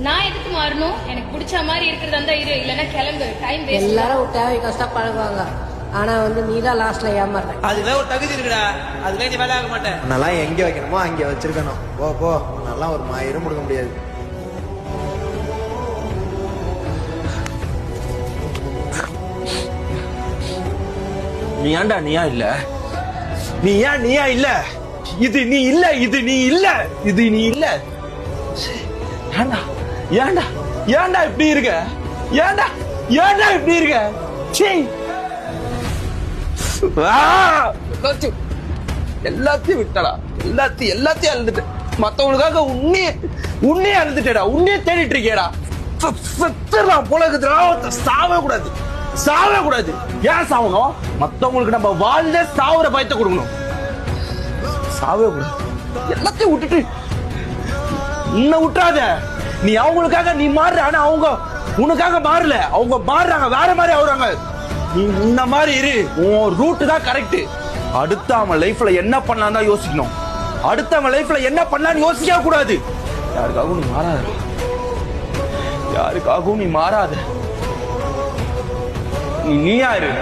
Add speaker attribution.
Speaker 1: நான் எதுக்கு மாறணும்? எனக்கு பிடிச்ச மாதிரி இருக்கிறதா இருந்தா இரு, இல்லைன்னா கிளம்பு. Time waste.
Speaker 2: எல்லாரும் தேவை கஷ்டம் பழகுவாங்க, ஆனா நீதான் லாஸ்ட்ல ஏமாற.
Speaker 3: அதுல ஒரு தகுதி இருக்குடா, அதுல நீ வேலை ஆக மாட்டேன்.
Speaker 4: நல்லா எங்க வைக்கணுமோ அங்க வச்சிருக்கணும். போ போ, நல்லா ஒரு 1000 கொடுக்க முடியாது.
Speaker 5: நீ ஏன்டா நீயா இல்ல? நீயா இல்ல? இது நீ இல்ல, இது நீ இல்ல, இது நீ இல்ல. ஏன்டா ஏன்டா ஏன்டா இப்படி இருக்க? ஏன்டா ஏன்டா இப்படி இருக்க? சீ, எல்லாத்தையும் விட்டடா, எல்லாத்தையும் அழுதுட்ட. மத்தவங்களுக்காக உன்னையே அழுதுட்டடா, உன்னையே தேடிட்டு இருக்கேடா. செத்துடலாம் போல இருக்குதுடா. சாவே கூடாது. ஏன் சாவணும்? மத்தவங்களுக்கு நம்ம வாழ்ந்த சாவுற பயத்தை கொடுக்கணும். சாவே கூடாது. எல்லாத்தையும் விட்டுட்டு உன்னை விட்டுறாத. நீ அவங்களுக்காக நீ மாறுற, ஆனா அவங்க உனக்காக மாறல. அவங்க மாறுறாங்க, வேற மாதிரி ஆகுறாங்க. நீ இந்த மாதிரி இரு, உன் ரூட் தான் கரெக்ட். அடுத்த அவன் லைஃப்ல என்ன பண்ணலாம் தான் யோசிக்கணும். அடுத்த அவன் லைஃப்ல என்ன பண்ணலான்னு யோசிக்க கூடாது. யாருக்காகவும் நீ மாறாத, யாருக்காகவும் நீ மாறாத. நீயா இரு.